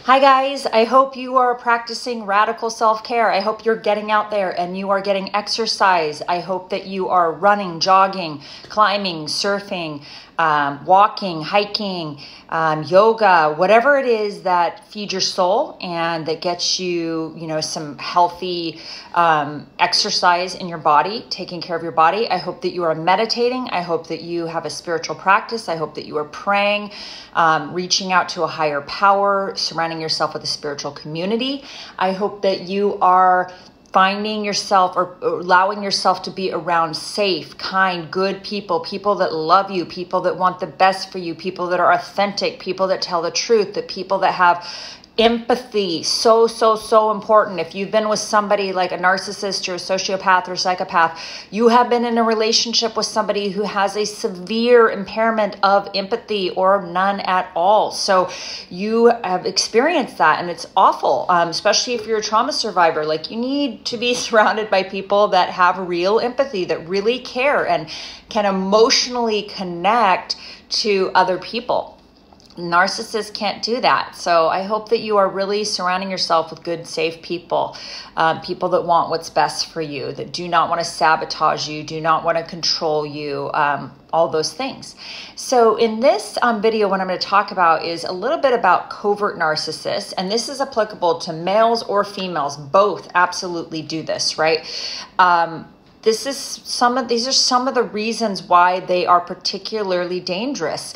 Hi guys, I hope you are practicing radical self-care. I hope you're getting out there and you are getting exercise. I hope that you are running, jogging, climbing, surfing, walking, hiking, yoga, whatever it is that feeds your soul and that gets you, some healthy exercise in your body, taking care of your body. I hope that you are meditating. I hope that you have a spiritual practice. I hope that you are praying, reaching out to a higher power, surrounding yourself with a spiritual community. I hope that you are finding yourself or allowing yourself to be around safe, kind, good people, people that love you, people that want the best for you, people that are authentic, people that tell the truth, the people that have empathy. So important. If you've been with somebody like a narcissist or a sociopath or psychopath, you have been in a relationship with somebody who has a severe impairment of empathy or none at all. So you have experienced that and it's awful, especially if you're a trauma survivor. Like, you need to be surrounded by people that have real empathy, that really care and can emotionally connect to other people. Narcissists can't do that. So I hope that you are really surrounding yourself with good, safe people, people that want what's best for you, that do not want to sabotage you, do not want to control you, all those things. So in this video, what I'm going to talk about is a little bit about covert narcissists, and this is applicable to males or females. Both absolutely do this, right? These are some of the reasons why they are particularly dangerous.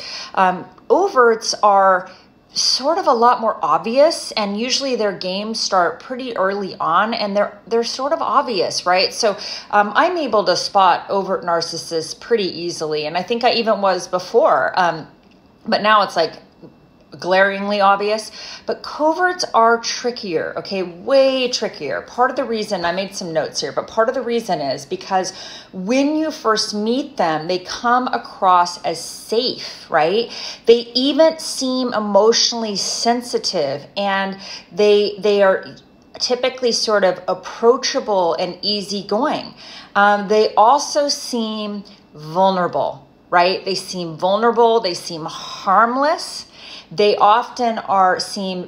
Overts are sort of a lot more obvious, and usually their games start pretty early on, and they're sort of obvious, right? So I'm able to spot overt narcissists pretty easily, and I think I even was before, but now it's like glaringly obvious. But coverts are trickier, okay? Way trickier. Part of the reason, I made some notes here, but part of the reason is because when you first meet them, they come across as safe, right? They even seem emotionally sensitive, and they are typically sort of approachable and easygoing. They also seem vulnerable, right? They seem vulnerable. They seem harmless. They often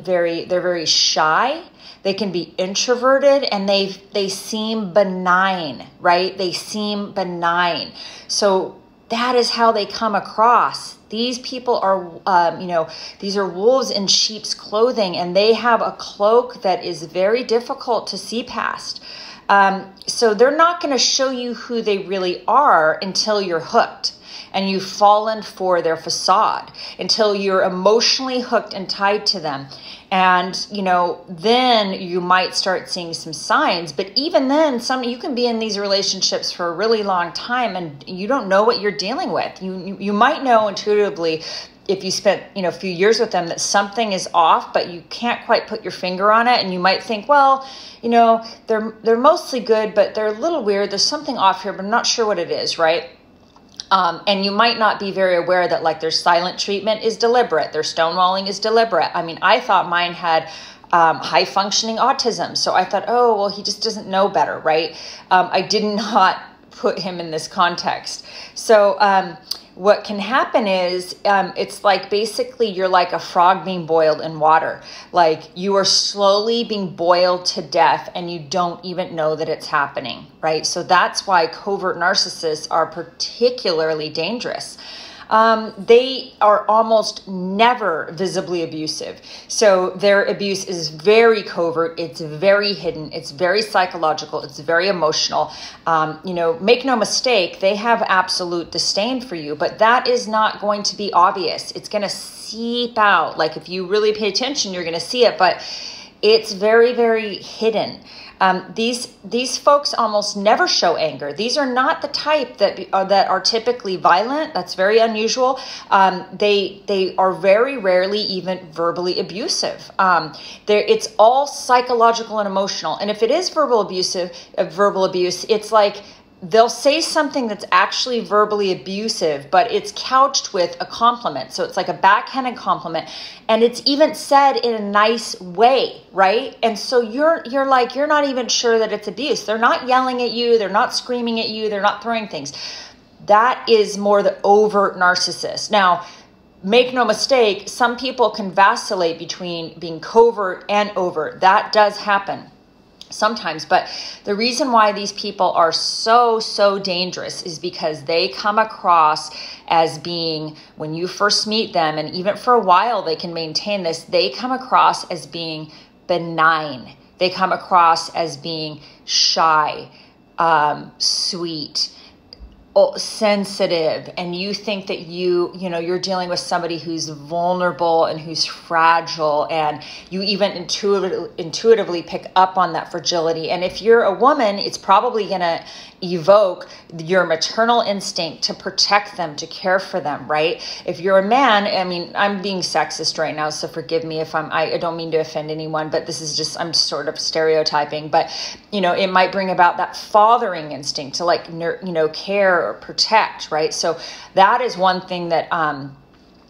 they're very shy. They can be introverted, and they seem benign, right? They seem benign. So that is how they come across. These people are, these are wolves in sheep's clothing, and they have a cloak that is very difficult to see past. So they're not going to show you who they really are until you're hooked and you've fallen for their facade, until you're emotionally hooked and tied to them. And, then you might start seeing some signs. But even then, you can be in these relationships for a really long time and you don't know what you're dealing with. You might know intuitively, if you spent, a few years with them, that something is off, but you can't quite put your finger on it. And you might think, well, they're mostly good, but they're a little weird. There's something off here, but I'm not sure what it is, right? And you might not be very aware that, like, their silent treatment is deliberate. Their stonewalling is deliberate. I mean, I thought mine had high functioning autism. So I thought, oh, well, he just doesn't know better, right? I did not put him in this context. So what can happen is it's like basically you're like a frog being boiled in water. Like, you are slowly being boiled to death and you don't even know that it's happening, right? So that's why covert narcissists are particularly dangerous. They are almost never visibly abusive. So their abuse is very covert. It's very hidden. It's very psychological. It's very emotional. Make no mistake, they have absolute disdain for you, but that is not going to be obvious. It's going to seep out. Like, if you really pay attention, you're going to see it, but it's very, very hidden. These folks almost never show anger. These are not the type that are typically violent. That's very unusual. They are very rarely even verbally abusive. It's all psychological and emotional. And if it is verbal abuse, it's like they'll say something that's actually verbally abusive, but it's couched with a compliment. So it's like a backhanded compliment, and it's even said in a nice way, right? And so you're not even sure that it's abuse. They're not yelling at you. They're not screaming at you. They're not throwing things. That is more the overt narcissist. Now, make no mistake, some people can vacillate between being covert and overt. That does happen sometimes. But the reason why these people are so dangerous is because they come across as being, when you first meet them, and even for a while they can maintain this, they come across as being benign. They come across as being shy, sweet, sensitive, and you think that you're dealing with somebody who's vulnerable and who's fragile, and you even intuitively pick up on that fragility. And if you're a woman, it's probably going to evoke your maternal instinct to protect them, to care for them, right? If you're a man, I mean, I'm being sexist right now, so forgive me if I don't mean to offend anyone, but this is just, I'm sort of stereotyping, but it might bring about that fathering instinct to care or protect, right? So that is one thing that,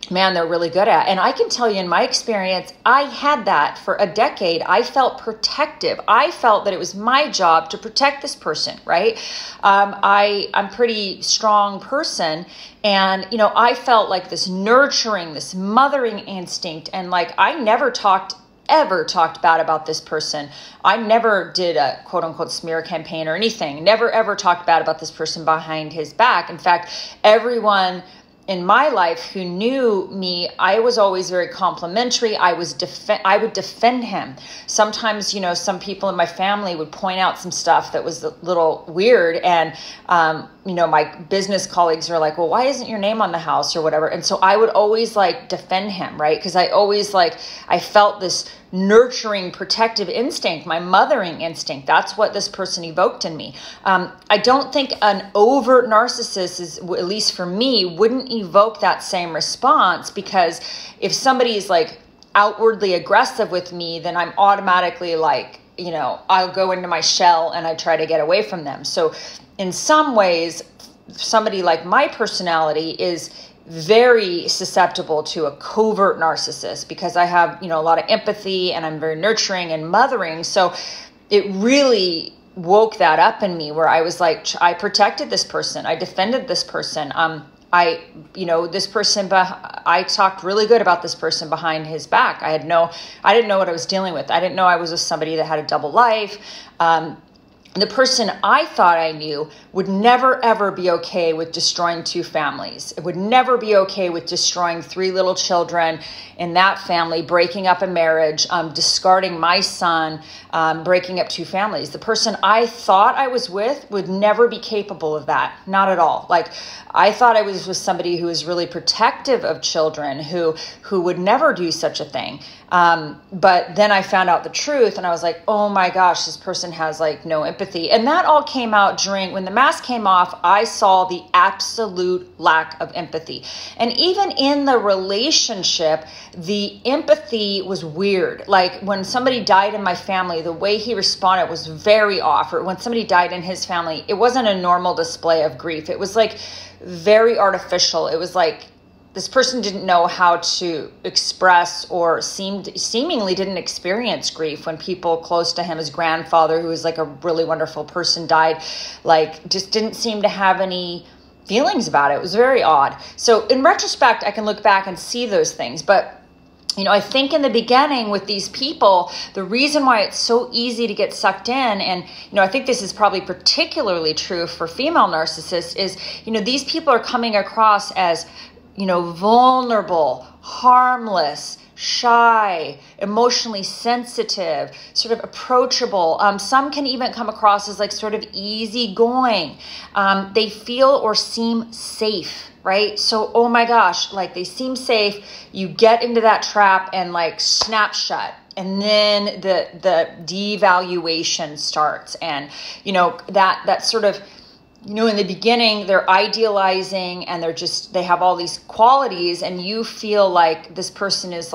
man, they're really good at. And I can tell you in my experience, I had that for a decade. I felt protective. I felt that it was my job to protect this person, right? I'm pretty strong person. And, I felt like this nurturing, this mothering instinct. And I never ever talked bad about this person. I never did a quote unquote smear campaign or anything. Never ever talked bad about this person behind his back. In fact, everyone in my life who knew me, I was always very complimentary. I would defend him. Sometimes, some people in my family would point out some stuff that was a little weird. And, my business colleagues are like, well, why isn't your name on the house or whatever? And so I would always defend him, right? Because I always I felt this nurturing, protective instinct, my mothering instinct. That's what this person evoked in me. I don't think an overt narcissist is, at least for me, wouldn't evoke that same response, because if somebody is outwardly aggressive with me, then I'm automatically I'll go into my shell and I try to get away from them. So in some ways, somebody like my personality is very susceptible to a covert narcissist, because I have, a lot of empathy and I'm very nurturing and mothering. So it really woke that up in me, where I was I protected this person. I defended this person. This person, I talked really good about this person behind his back. I didn't know what I was dealing with. I didn't know I was with somebody that had a double life. The person I thought I knew would never, ever be okay with destroying 2 families. It would never be okay with destroying 3 little children in that family, breaking up a marriage, discarding my son, breaking up 2 families. The person I thought I was with would never be capable of that. Not at all. I thought I was with somebody who was really protective of children, who would never do such a thing. But then I found out the truth, and I was like, oh my gosh, this person has no empathy. And that all came out when the mask came off. I saw the absolute lack of empathy. And even in the relationship, the empathy was weird. When somebody died in my family, the way he responded was very off. Or when somebody died in his family, it wasn't a normal display of grief. It was very artificial. It was this person didn't know how to express, or seemingly didn't experience grief when people close to him. His grandfather, who was a really wonderful person, died, just didn't seem to have any feelings about it. It was very odd. So in retrospect, I can look back and see those things. But I think in the beginning with these people, the reason why it's so easy to get sucked in, and, I think this is probably particularly true for female narcissists, is, these people are coming across as, vulnerable, harmless, shy, emotionally sensitive, sort of approachable. Some can even come across as sort of easygoing. They feel or seem safe, right? So, oh my gosh, they seem safe. You get into that trap and snap shut. And then the devaluation starts. And, that sort of, in the beginning, they're idealizing and they have all these qualities, and you feel like this person is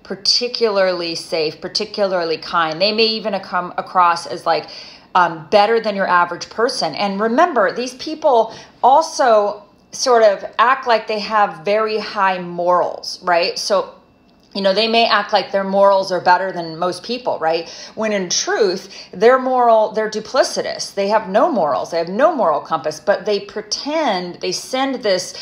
particularly safe, particularly kind. They may even come across as better than your average person. And remember, these people also sort of act like they have very high morals, right? So they may act like their morals are better than most people, right? When in truth, they're duplicitous. They have no morals. They have no moral compass, but they pretend, they send this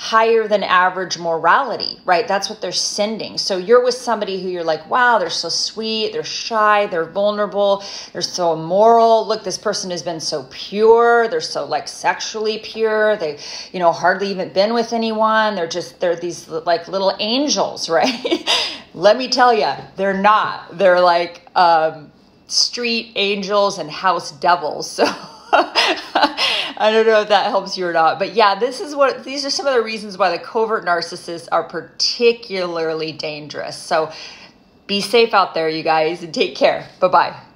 higher than average morality, right? That's what they're sending. So you're with somebody who you're like, wow, they're so sweet, they're shy, they're vulnerable, they're so immoral. Look, this person has been so pure. They're so like sexually pure. They, you know, hardly even been with anyone. They're these like little angels, right? Let me tell you, they're not. They're like street angels and house devils. So I don't know if that helps you or not, but yeah, these are some of the reasons why the covert narcissists are particularly dangerous. So be safe out there, you guys, and take care. Bye-bye.